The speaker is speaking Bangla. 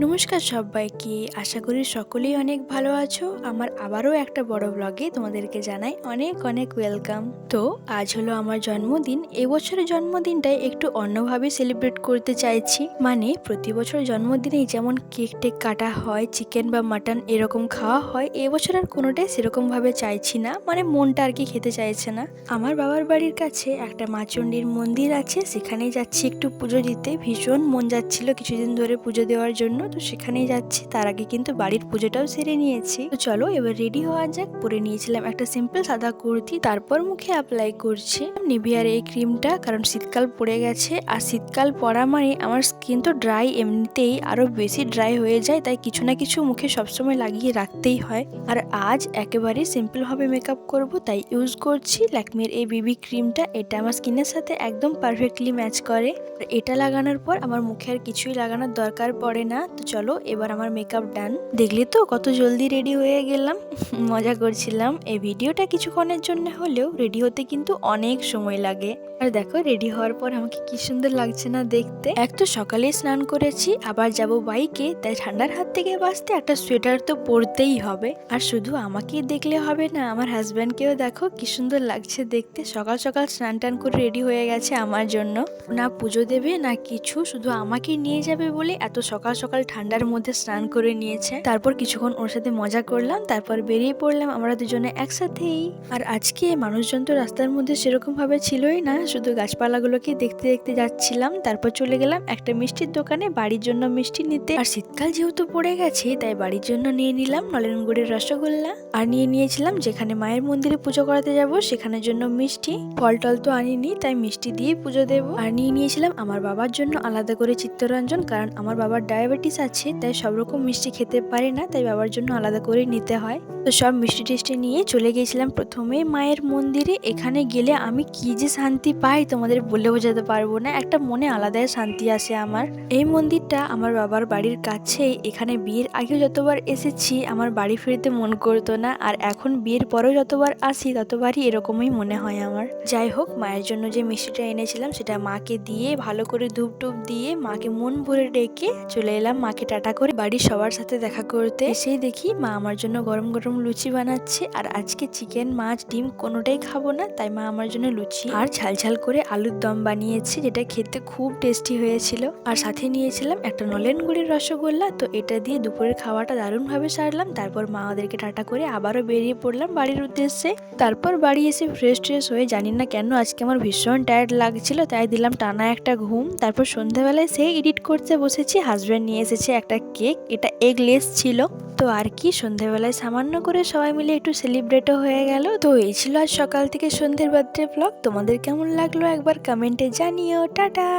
নমস্কার সবাইকে, আশা করি সকলেই অনেক ভালো আছো। আমার আবারও একটা বড় ব্লগে তোমাদেরকে জানাই অনেক অনেক ওয়েলকাম। তো আজ হলো আমার জন্মদিন। এবছরের জন্মদিনটাই একটু অন্যভাবে সেলিব্রেট করতে চাইছি। মানে প্রতি বছর জন্মদিনেই যেমন কেক টেক কাটা হয়, চিকেন বা মাটন এরকম খাওয়া হয়, এবছর আর কোনোটাই সেরকম ভাবে চাইছি না। মানে মনটা আর কি খেতে চাইছে না। আমার বাবার বাড়ির কাছে একটা মা চণ্ডীর মন্দির আছে, সেখানেই যাচ্ছি একটু পুজো দিতে। ভীষণ মন যাচ্ছিল কিছুদিন ধরে পুজো দেওয়ার জন্য, তো সেখানেই যাচ্ছি। তার আগে কিন্তু বাড়ির পুজোটাও সেরে নিয়েছি। তো চলো এবার রেডি হওয়া যাক। পরে নিয়েছিলাম একটা সিম্পল সাদা কুর্তি, তারপর মুখে অ্যাপ্লাই করছি নিভিয়ার এই ক্রিমটা, কারণ শীতকাল পড়ে গেছে। আর শীতকাল পড়া মানে আমার স্কিন তো ড্রাই, এমনিতেই আরো বেশি ড্রাই হয়ে যায়, তাই কিছু না কিছু মুখে সবসময় লাগিয়ে রাখতেই হয়। আর আজ একেবারে সিম্পল ভাবে মেকআপ করব, তাই ইউজ করছি ল্যাকমির এই বিবি ক্রিমটা। এটা আমার স্কিনের সাথে একদম পারফেক্টলি ম্যাচ করে। এটা লাগানোর পর আমার মুখে আর কিছুই লাগানোর দরকার পড়ে না। তো চলো এবার আমার মেকআপ ডান। দেখলে তো কত জলদি রেডি হয়ে গেলাম। মজা করছিলাম। এই ভিডিওটা কিছুক্ষণের জন্য হলেও রেডি হতে কিন্তু অনেক সময় লাগে। আর দেখো রেডি হওয়ার পর আমাকে কি সুন্দর লাগছে না দেখতে। এক তো সকালে স্নান করেছি, আবার যাব বাইকে, তাই ঠান্ডার হাত থেকে বাঁচতে একটা সোয়েটার তো পরতেই হবে। আর শুধু আমাকেই দেখলে হবে না, আমার হাজব্যান্ডকেও দেখো কি সুন্দর লাগছে দেখতে। সকাল সকাল স্নান টান করে রেডি হয়ে গেছে আমার জন্য। না পুজো দেবে না কিছু, শুধু আমাকে নিয়ে যাবে বলে এত সকাল সকাল ঠান্ডার মধ্যে স্নান করে নিয়েছে। তারপর কিছুক্ষণ ওর সাথে মজা করলাম, তারপর বেরিয়ে পড়লাম আমরা দুজনে একসাথেই। আর আজকে মানুষজন তো রাস্তার মধ্যে সেরকম ভাবে ছিলই না, শুধু গাছপালাগুলোকে দেখতে দেখতে যাচ্ছিলাম। তারপর চলে গেলাম একটা মিষ্টির দোকানে বাড়ির জন্য মিষ্টি নিতে। আর শীতকাল যেহেতু পড়ে গেছে, তাই বাড়ির জন্য নিয়ে নিলাম নলেন গুড়ের রসগোল্লা। আর নিয়ে নিয়েছিলাম যেখানে মায়ের মন্দিরে পুজো করাতে যাব সেখানের জন্য মিষ্টি। ফল টল তো আনিনি, তাই মিষ্টি দিয়ে পুজো দেবো। আর নিয়ে নিয়েছিলাম আমার বাবার জন্য আলাদা করে চিত্তরঞ্জন, কারণ আমার বাবার ডায়াবেটিস আছে, তাই সব রকম মিষ্টি খেতে পারে না, তাই বাবার জন্য আলাদা করে নিতে হয়। তো সব মিষ্টি টেস্টি নিয়ে চলে গিয়েছিলাম প্রথমে মায়ের মন্দিরে। এখানে গেলে আমি কি যে শান্তি পাই তোমাদের বলে বোঝাতে পারবো না। একটা মনে আলাদাই শান্তি আসে আমার। এই মন্দিরটা আমার বাবার বাড়ির কাছেই। এখানে বিয়ের আগেও যতবার এসেছি আমার বাড়ি ফিরতে মন করতো না, আর এখন বিয়ের পরেও যতবার আসি ততবারই এরকমই মনে হয় আমার। যাই হোক, মায়ের জন্য যে মিষ্টিটা এনেছিলাম সেটা মাকে দিয়ে ভালো করে ধূপ টুপ দিয়ে মাকে মন ভরে ডেকে চলে এলাম মাকে টাটা করে বাড়ির সবার সাথে দেখা করতে। এসেই দেখি মা আমার জন্য গরম গরম লুচি বানাচ্ছে। আর আজকে চিকেন মাছ ডিম কোনোটাই খাবো না, তাই মা আমার জন্য লুচি আর ঝালঝাল করে আলুর দম বানিয়েছে, যেটা খেতে খুব টেস্টি হয়েছিল। আর সাথে নিয়েছিলাম একটা নলেন গুড়ের রসগোল্লা। তো এটা দিয়ে দুপুরের খাওয়াটা দারুণ ভাবে সারলাম। তারপর মা ওদেরকে টাটা করে আবারও বেরিয়ে পড়লাম বাড়ির উদ্দেশ্যে। তারপর বাড়ি এসে ফ্রেশ ট্রেশ হয়ে জানি না কেন আজকে আমার ভীষণ টায়ার্ড লাগছিল, তাই দিলাম টানা একটা ঘুম। তারপর সন্ধ্যাবেলায় সেই এডিট করতে বসেছি। হাজব্যান্ড নিয়ে এসেছে একটা কেক, এটা এগলেস ছিল। তো আর কি, সন্ধ্যাবেলায় সামান্য করে সবাই মিলে একটু সেলিব্রেটও হয়ে গেল। তো এই ছিল আজ সকাল থেকে সন্ধ্যের বার্থডে ব্লগ। তোমাদের কেমন লাগলো একবার কমেন্টে জানিও। টাটা।